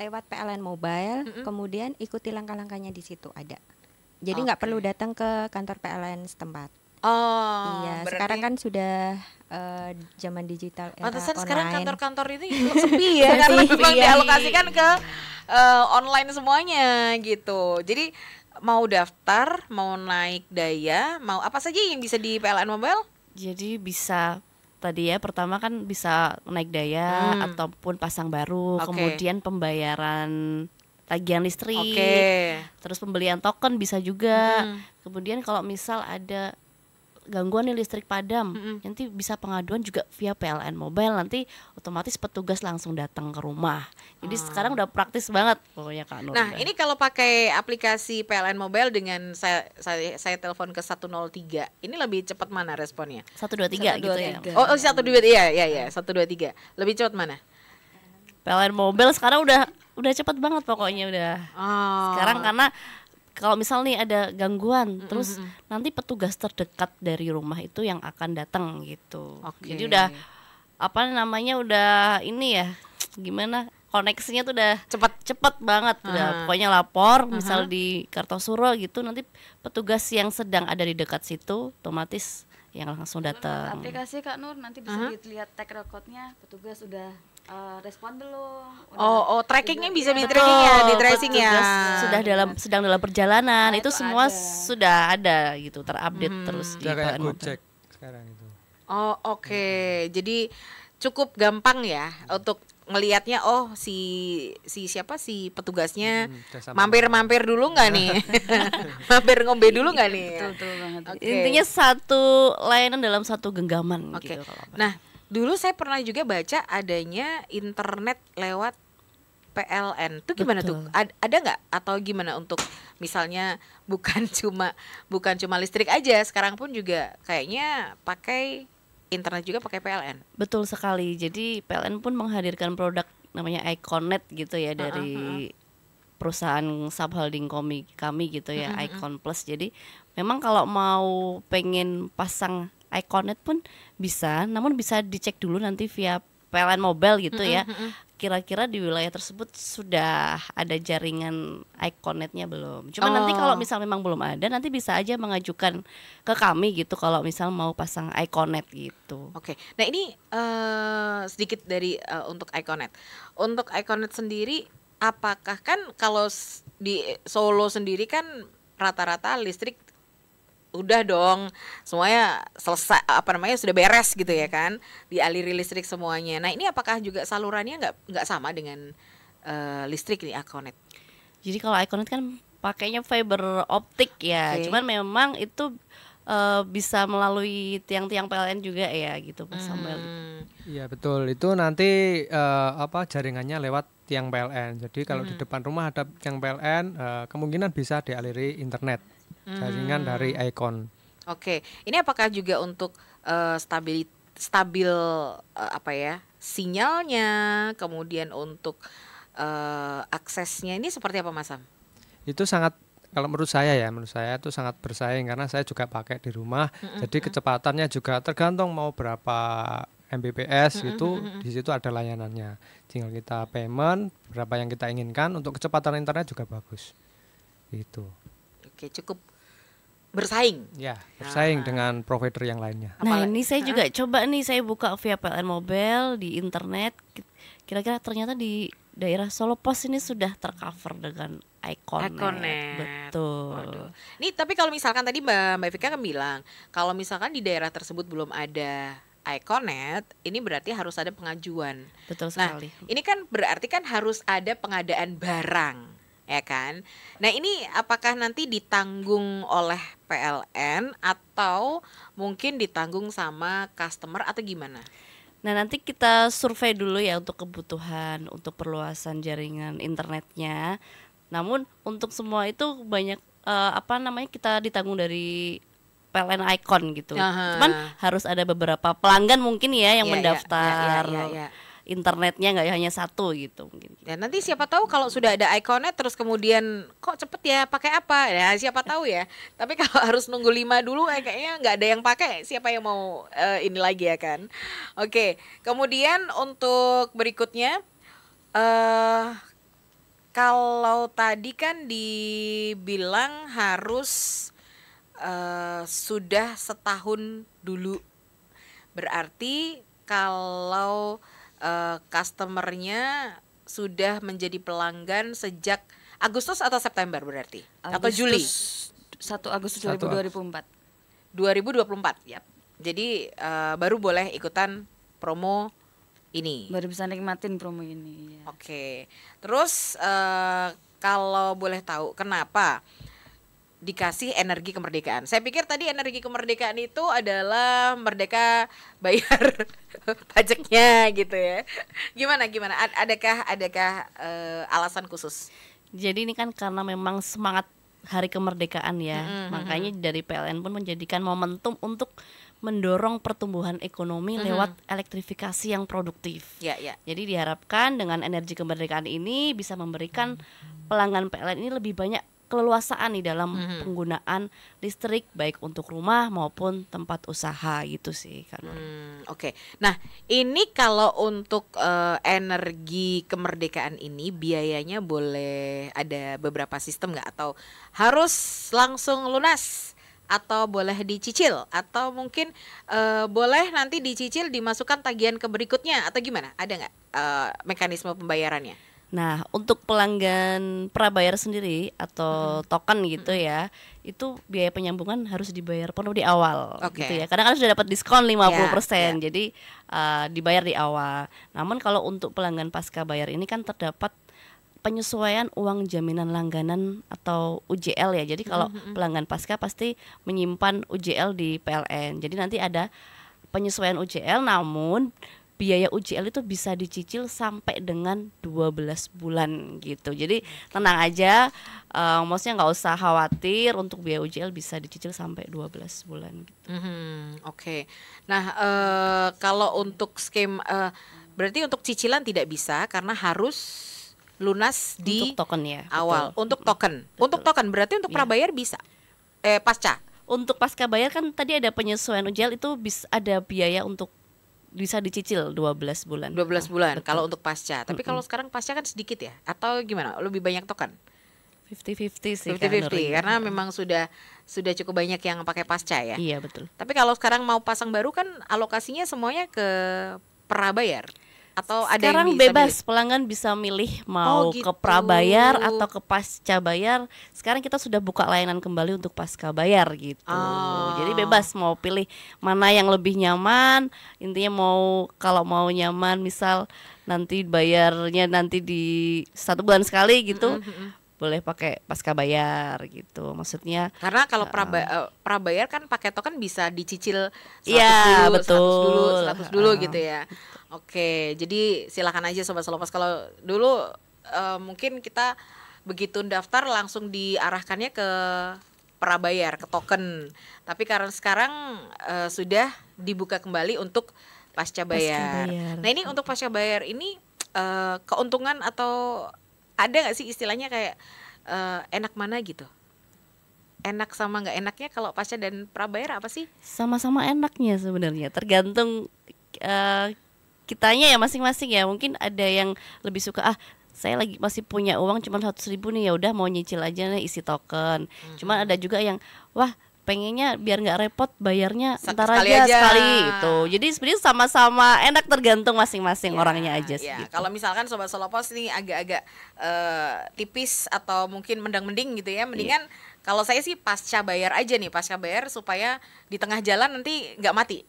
lewat PLN Mobile, kemudian ikuti langkah-langkahnya di situ ada. Jadi nggak perlu datang ke kantor PLN setempat. Oh, iya. berarti Sekarang kan sudah zaman digital era pantesan online. sekarang kantor-kantor ini sepi ya, karena memang dialokasikan ke online semuanya gitu. Jadi mau daftar, mau naik daya, mau apa saja yang bisa di PLN Mobile? Jadi bisa tadi ya, pertama kan bisa naik daya ataupun pasang baru, kemudian pembayaran tagihan listrik, terus pembelian token bisa juga. Kemudian kalau misal ada gangguan nih listrik padam, nanti bisa pengaduan juga via PLN Mobile, nanti otomatis petugas langsung datang ke rumah. Jadi sekarang udah praktis banget pokoknya Kak Nur. Nah, ini kalau pakai aplikasi PLN Mobile dengan saya telepon ke 103, ini lebih cepat mana responnya? 123 gitu ya. Oh 123, iya 123. Lebih cepat mana? PLN Mobile sekarang udah cepat banget pokoknya udah. Sekarang karena kalau misal nih ada gangguan, terus nanti petugas terdekat dari rumah itu yang akan datang gitu. Jadi udah udah ini ya, gimana koneksinya tuh udah cepet banget. Udah pokoknya lapor misal di Kartosuro gitu, nanti petugas yang sedang ada di dekat situ otomatis yang langsung datang. Aplikasi Kak Nur nanti bisa dilihat tag recordnya, petugas udah respon belum? Trackingnya bisa di tracking ya, di tracing ya. Sedang dalam perjalanan, itu semua sudah ada gitu, terupdate terus di kayak PLN Mobile. Gojek sekarang itu. Jadi cukup gampang ya untuk ngelihatnya. Si petugasnya mampir dulu nggak nih? Mampir ngombe dulu nggak nih? Betul banget. Intinya satu layanan dalam satu genggaman gitu. Nah, dulu saya pernah juga baca adanya internet lewat PLN. Itu gimana tuh? Ada nggak atau gimana untuk misalnya bukan cuma listrik aja, sekarang pun juga kayaknya pakai internet juga pakai PLN. Betul sekali. Jadi PLN pun menghadirkan produk namanya Iconet gitu ya, dari perusahaan subholding kami gitu ya, Icon Plus. Jadi memang kalau mau pengen pasang Iconet pun bisa, namun bisa dicek dulu nanti via PLN Mobile gitu ya. Kira-kira di wilayah tersebut sudah ada jaringan Iconetnya belum. Cuma nanti kalau misal memang belum ada, nanti bisa aja mengajukan ke kami gitu kalau misal mau pasang Iconet gitu. Oke. Nah, ini sedikit dari untuk Iconet. Untuk Iconet sendiri, apakah kan kalau di Solo sendiri kan rata-rata listrik udah dong, semuanya selesai, sudah beres gitu ya kan, dialiri listrik semuanya. Nah, ini apakah juga salurannya nggak sama dengan listrik nih Iconet? Jadi kalau Iconet kan pakainya fiber optik ya, cuman memang itu bisa melalui tiang-tiang PLN juga ya gitu Pak Samuel. Iya betul, itu nanti jaringannya lewat tiang PLN. Jadi kalau di depan rumah ada tiang PLN, kemungkinan bisa dialiri internet. Jaringan dari Icon. Oke, ini apakah juga untuk stabil sinyalnya, kemudian untuk aksesnya ini seperti apa Mas Sam? Itu sangat Kalau menurut saya itu sangat bersaing karena saya juga pakai di rumah. Jadi kecepatannya juga tergantung mau berapa Mbps itu di situ ada layanannya. Tinggal kita payment berapa yang kita inginkan, untuk kecepatan internet juga bagus. Gitu. Oke, cukup bersaing. Ya, bersaing dengan provider yang lainnya. Nah, ini saya juga coba nih, saya buka via PLN Mobile di internet. Kira-kira ternyata di daerah Solo Pos ini sudah tercover dengan iConnect. Betul. Waduh. Nih, tapi kalau misalkan tadi Mbak Vika kan bilang kalau misalkan di daerah tersebut belum ada iConnect, ini berarti harus ada pengajuan. Betul sekali. Nah, ini kan berarti kan harus ada pengadaan barang, ya kan? Nah, ini apakah nanti ditanggung oleh PLN atau mungkin ditanggung sama customer atau gimana? Nah, nanti kita survei dulu ya untuk kebutuhan untuk perluasan jaringan internetnya. Namun untuk semua itu banyak kita ditanggung dari PLN Icon gitu. Cuman harus ada beberapa pelanggan mungkin ya yang mendaftar internetnya, nggak hanya satu gitu mungkin. Ya, nanti siapa tahu kalau sudah ada ikonnya terus kemudian kok cepet ya, pakai apa ya, siapa tahu ya. Tapi kalau harus nunggu 5 dulu kayaknya nggak ada yang pakai, siapa yang mau ini lagi ya kan. Oke, kemudian untuk berikutnya kalau tadi kan dibilang harus sudah setahun dulu, berarti kalau customernya sudah menjadi pelanggan sejak Agustus atau September berarti? Atau Juli? 1 Agustus 2024. 2024. Yap. Jadi baru boleh ikutan promo ini. Baru bisa nikmatin promo ini. Ya. Oke. Terus kalau boleh tahu kenapa dikasih energi kemerdekaan? Saya pikir tadi energi kemerdekaan itu adalah merdeka bayar pajaknya gitu ya. Gimana? Adakah alasan khusus? Jadi ini kan karena memang semangat Hari Kemerdekaan ya. Makanya dari PLN pun menjadikan momentum untuk mendorong pertumbuhan ekonomi lewat elektrifikasi yang produktif. Ya. Jadi diharapkan dengan energi kemerdekaan ini bisa memberikan pelanggan PLN ini lebih banyak keleluasaan di dalam penggunaan listrik baik untuk rumah maupun tempat usaha gitu sih kan. Oke. Nah, ini kalau untuk energi kemerdekaan ini biayanya boleh ada beberapa sistem nggak, atau harus langsung lunas, atau boleh dicicil, atau mungkin boleh nanti dicicil dimasukkan tagihan ke berikutnya, atau gimana? Ada nggak mekanisme pembayarannya? Nah, untuk pelanggan prabayar sendiri atau token gitu ya, itu biaya penyambungan harus dibayar penuh di awal gitu ya. Kadang-kadang sudah dapat diskon 50%, jadi dibayar di awal. Namun kalau untuk pelanggan pasca bayar ini kan terdapat penyesuaian uang jaminan langganan atau UJL ya. Jadi kalau pelanggan pasca pasti menyimpan UJL di PLN. Jadi nanti ada penyesuaian UJL, namun biaya UJL itu bisa dicicil sampai dengan 12 bulan gitu. Jadi tenang aja, maksudnya nggak usah khawatir, untuk biaya UJL bisa dicicil sampai 12 bulan gitu. Oke. Nah, kalau untuk berarti untuk cicilan tidak bisa karena harus lunas di untuk token ya, awal. Betul. Untuk token. Betul. Untuk token berarti untuk prabayar bisa. Pasca. Untuk pasca bayar kan tadi ada penyesuaian UJL, itu bisa ada biaya untuk bisa dicicil 12 bulan. 12 bulan kalau untuk pasca. Tapi kalau sekarang pasca kan sedikit ya? Atau gimana? Lebih banyak token? 50-50 sih. 50-50 karena memang sudah cukup banyak yang pakai pasca ya. Iya, betul. Tapi kalau sekarang mau pasang baru kan alokasinya semuanya ke prabayar. Atau ada sekarang yang bisa bebas, milih? pelanggan bisa milih mau gitu. ke prabayar atau ke pasca bayar. Sekarang kita sudah buka layanan kembali untuk pasca bayar gitu. Jadi bebas mau pilih mana yang lebih nyaman. Intinya kalau mau nyaman, misal nanti bayarnya nanti di 1 bulan sekali gitu, boleh pakai pasca bayar gitu. Maksudnya karena kalau prabayar kan pakai token bisa dicicil 100 iya, dulu, betul. 100 dulu gitu ya. Oke, jadi silakan aja Sobat Solopas. Kalau dulu mungkin kita begitu daftar langsung diarahkannya ke prabayar, ke token. Tapi karena sekarang sudah dibuka kembali untuk pasca bayar. Nah, ini untuk pasca bayar ini keuntungan atau ada nggak sih istilahnya kayak enak mana gitu? enak sama nggak enaknya kalau pasca dan prabayar apa sih? Sama-sama enaknya sebenarnya, tergantung kitanya ya masing-masing ya. Mungkin ada yang lebih suka saya lagi masih punya uang cuma 100.000 nih, ya udah mau nyicil aja nih isi token. Cuman ada juga yang wah pengennya biar nggak repot bayarnya ntar aja sekali itu. Jadi sebenarnya sama-sama enak, tergantung masing-masing orangnya aja sih. Gitu. Kalau misalkan sobat Solopos nih agak-agak tipis atau mungkin mendang-mending gitu ya, mendingan kalau saya sih pasca bayar aja nih, pasca bayar supaya di tengah jalan nanti nggak mati.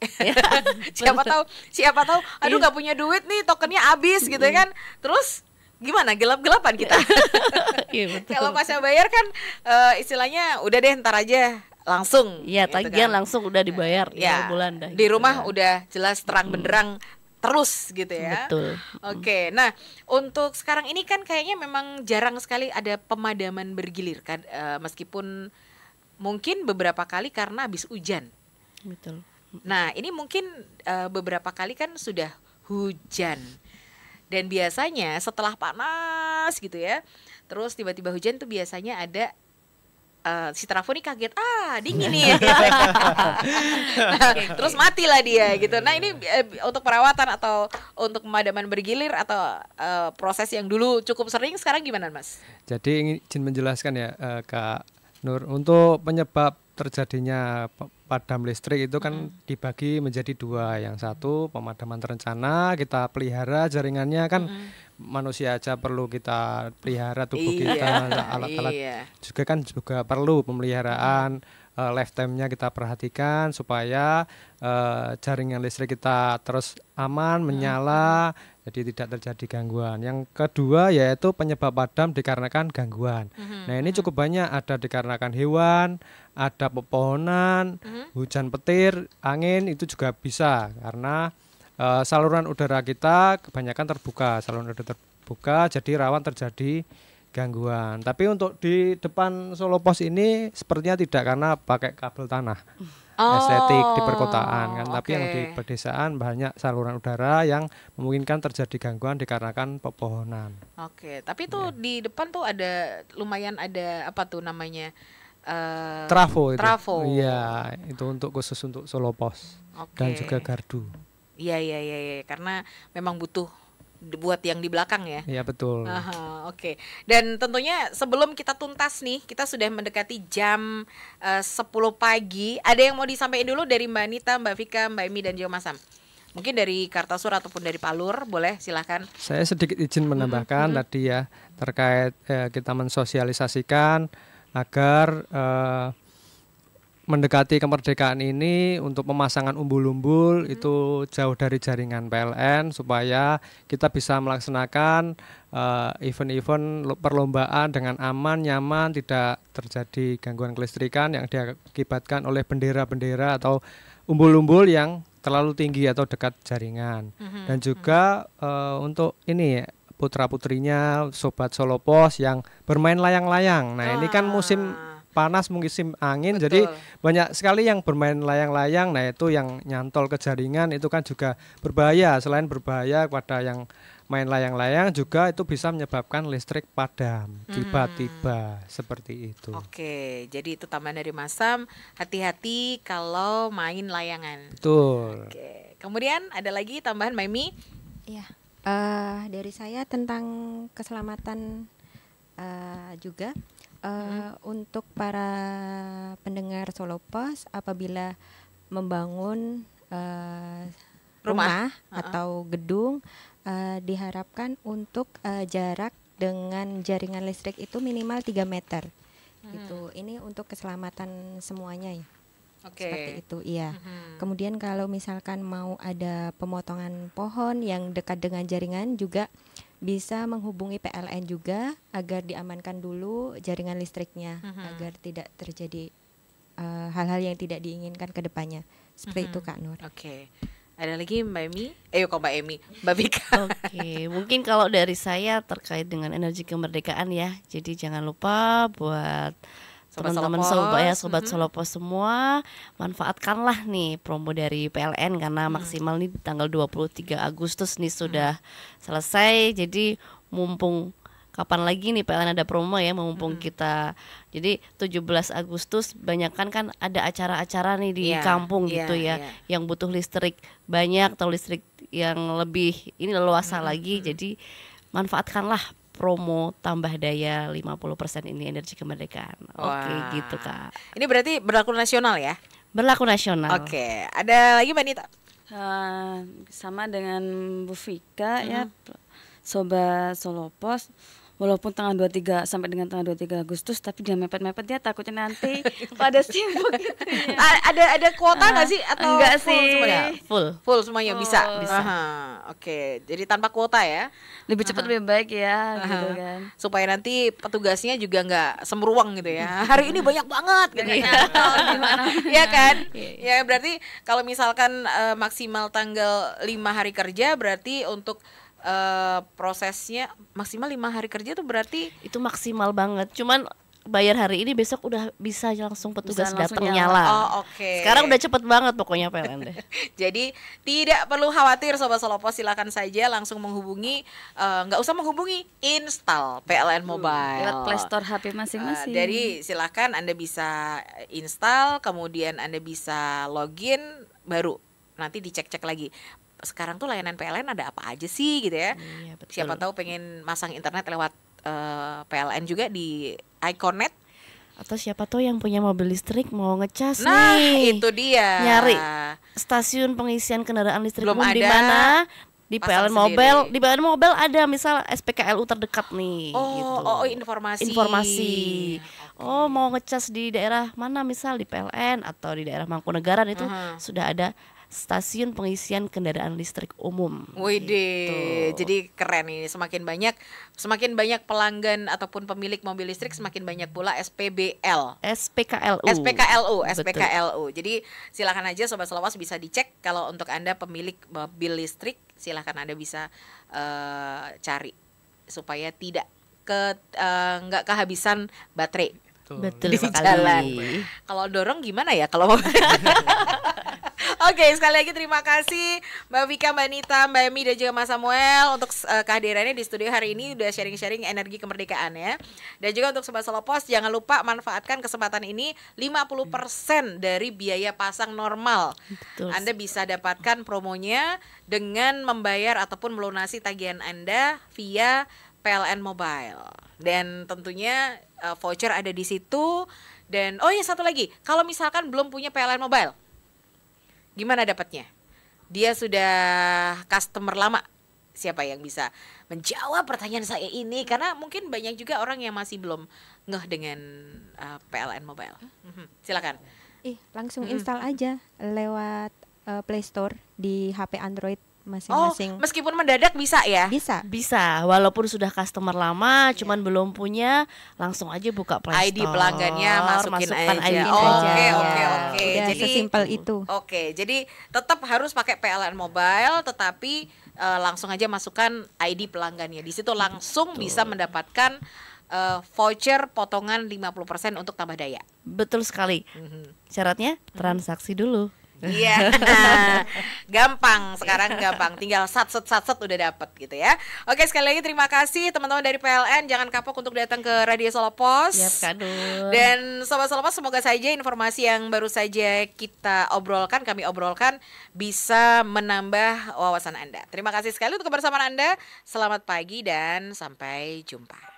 siapa tahu aduh nggak punya duit nih, tokennya habis gitu ya kan. Terus gimana, gelap-gelapan kita. Kalau pasca bayar kan istilahnya udah deh ntar aja langsung. Iya, tagihan kan langsung udah dibayar bulan dah. Di rumah udah jelas terang benderang terus gitu ya. Betul. Oke, nah untuk sekarang ini kan kayaknya memang jarang sekali ada pemadaman bergilir kan, meskipun mungkin beberapa kali karena habis hujan. Betul. Nah ini mungkin beberapa kali kan sudah hujan, dan biasanya setelah panas gitu ya, terus tiba-tiba hujan tuh biasanya ada si trafo nih kaget, dingin nih. Nah, terus matilah dia gitu. Nah ini untuk perawatan atau untuk pemadaman bergilir atau proses yang dulu cukup sering, sekarang gimana Mas? Jadi izin menjelaskan ya Kak Nur, untuk penyebab terjadinya padam listrik itu kan dibagi menjadi dua. Yang satu pemadaman terencana, kita pelihara jaringannya kan, manusia aja perlu kita pelihara tubuh kita, alat-alat juga kan juga perlu pemeliharaan, lifetime-nya kita perhatikan supaya jaringan listrik kita terus aman, menyala, jadi tidak terjadi gangguan. Yang kedua yaitu penyebab padam dikarenakan gangguan. Nah ini cukup banyak, ada dikarenakan hewan, ada pepohonan, hujan petir, angin, itu juga bisa karena saluran udara kita kebanyakan terbuka, saluran udara terbuka, jadi rawan terjadi gangguan. Tapi untuk di depan Solo Pos ini sepertinya tidak, karena pakai kabel tanah. Estetik di perkotaan kan, tapi yang di pedesaan banyak saluran udara yang memungkinkan terjadi gangguan dikarenakan pepohonan. Tapi tuh di depan tuh ada lumayan ada apa tuh namanya? Trafo. Iya, itu khusus untuk Solo Pos dan juga gardu. Iya, karena memang butuh buat yang di belakang ya. Iya betul. Dan tentunya sebelum kita tuntas nih, kita sudah mendekati jam 10 pagi. Ada yang mau disampaikan dulu dari Mbak Anita, Mbak Vika, Mbak Emi dan juga Mas Sam? Mungkin dari Kartasur ataupun dari Palur, boleh silahkan. Saya sedikit izin menambahkan tadi ya, terkait kita mensosialisasikan agar mendekati kemerdekaan ini untuk pemasangan umbul-umbul itu jauh dari jaringan PLN, supaya kita bisa melaksanakan event-event perlombaan dengan aman, nyaman, tidak terjadi gangguan kelistrikan yang diakibatkan oleh bendera-bendera atau umbul-umbul yang terlalu tinggi atau dekat jaringan. Dan juga untuk ini putra-putrinya Sobat Solo Pos yang bermain layang-layang. Nah ini kan musim panas, musim angin, jadi banyak sekali yang bermain layang-layang. Nah itu yang nyantol ke jaringan itu kan juga berbahaya. Selain berbahaya kepada yang main layang-layang, juga itu bisa menyebabkan listrik padam tiba-tiba seperti itu. Jadi itu tambahan dari Mas Sam, hati-hati kalau main layangan. Betul. Kemudian ada lagi tambahan Mbak Emi? Iya, dari saya tentang keselamatan juga. Untuk para pendengar Solo Pos, apabila membangun rumah atau gedung, diharapkan untuk jarak dengan jaringan listrik itu minimal 3 meter. Gitu. Ini untuk keselamatan semuanya ya. Seperti itu, iya. Kemudian kalau misalkan mau ada pemotongan pohon yang dekat dengan jaringan, juga bisa menghubungi PLN juga agar diamankan dulu jaringan listriknya, agar tidak terjadi hal-hal yang tidak diinginkan ke depannya. Seperti itu Kak Nur. Ada lagi Mbak Emi? Mbak Emi, Mbak Vika. Mungkin kalau dari saya terkait dengan energi kemerdekaan ya. Jadi jangan lupa buat teman-teman sobat Solo Pos semua, manfaatkanlah nih promo dari PLN, karena maksimal nih tanggal 23 Agustus nih sudah selesai. Jadi mumpung kapan lagi nih PLN ada promo ya, mumpung kita. Jadi 17 Agustus banyakkan kan ada acara-acara nih di kampung gitu ya, yang butuh listrik banyak atau listrik yang lebih ini leluasa lagi. Jadi manfaatkanlah promo tambah daya 50% ini energi kemerdekaan. Oke, gitu Kak. Ini berarti berlaku nasional ya? Berlaku nasional. Oke, ada lagi Mbak Nita? Sama dengan Bu Vika ya, Sobat Solo Pos. Walaupun tanggal 23 sampai dengan tanggal 23 Agustus, tapi dia mepet-mepet dia takutnya nanti pada sibuk gitu ya. Ada kuota nggak sih atau enggak full sih? semuanya? Full Semuanya bisa. Bisa. Oke, jadi tanpa kuota ya. Lebih cepat lebih baik ya gitu kan. Supaya nanti petugasnya juga nggak semruang gitu ya. Hari ini banyak banget gitu ya. Iya kan? Ya berarti kalau misalkan maksimal tanggal 5 hari kerja, berarti untuk prosesnya maksimal 5 hari kerja tuh berarti itu maksimal banget. Cuman bayar hari ini, besok udah bisa langsung petugas Bisa langsung datang nyala. nyala. Oke. Sekarang udah cepet banget pokoknya PLN deh. Jadi tidak perlu khawatir Sobat Solopos, silakan saja langsung menghubungi, nggak usah menghubungi, install PLN Mobile Lewat Play Store HP masing-masing. Jadi silakan Anda bisa install, kemudian Anda bisa login, baru nanti dicek-cek lagi. Sekarang tuh layanan PLN ada apa aja sih gitu ya. Iya, betul. Siapa tahu pengen masang internet lewat PLN juga di Iconet. Atau siapa tahu yang punya mobil listrik mau ngecas Nah, nih. itu dia. Nyari stasiun pengisian kendaraan listrik Belum umum di ada, mana? Di pasang PLN Mobile, sendiri. di PLN Mobile ada misal SPKLU terdekat nih gitu. Informasi. Oh, mau ngecas di daerah mana, misal di PLN atau di daerah Mangkunegaran itu sudah ada stasiun pengisian kendaraan listrik umum. Widih, jadi keren ini. Semakin banyak pelanggan ataupun pemilik mobil listrik, semakin banyak pula SPBL. SPKLU. Jadi silakan aja Sobat Selawas bisa dicek. Kalau untuk Anda pemilik mobil listrik, silakan Anda bisa cari supaya tidak nggak kehabisan baterai. Betul di sekali. jalan. Kalau dorong gimana ya kalau mau? Oke, sekali lagi terima kasih Mbak Vika, Mbak Nita, Mbak Emi dan juga Mas Samuel untuk kehadirannya di studio hari ini, udah sharing-sharing energi kemerdekaan ya. Dan juga untuk Sobat Solopos, jangan lupa manfaatkan kesempatan ini, 50% dari biaya pasang normal. Betul. Anda bisa dapatkan promonya dengan membayar ataupun melunasi tagihan Anda via PLN Mobile. Dan tentunya voucher ada di situ. Dan satu lagi, kalau misalkan belum punya PLN Mobile, gimana dapatnya? Dia sudah customer lama. Siapa yang bisa menjawab pertanyaan saya ini? Karena mungkin banyak juga orang yang masih belum ngeh dengan PLN Mobile. Silakan. Langsung install aja lewat Play Store di HP Android masing-masing. Meskipun mendadak bisa ya? Bisa, walaupun sudah customer lama, cuman belum punya, langsung aja buka Play Store. ID pelanggannya masukkan aja. Oke. Udah Jadi sesimpel itu. Oke, jadi tetap harus pakai PLN Mobile, tetapi langsung aja masukkan ID pelanggannya. Di situ langsung bisa mendapatkan voucher potongan 50% untuk tambah daya. Betul sekali. Syaratnya transaksi dulu. Iya, gampang sekarang, gampang, tinggal sat udah dapet gitu ya. Oke, sekali lagi terima kasih teman-teman dari PLN, jangan kapok untuk datang ke Radio Solopos. Siap, Kadul. Dan Sobat Solopos, semoga saja informasi yang baru saja kami obrolkan bisa menambah wawasan Anda. Terima kasih sekali untuk kebersamaan Anda. Selamat pagi dan sampai jumpa.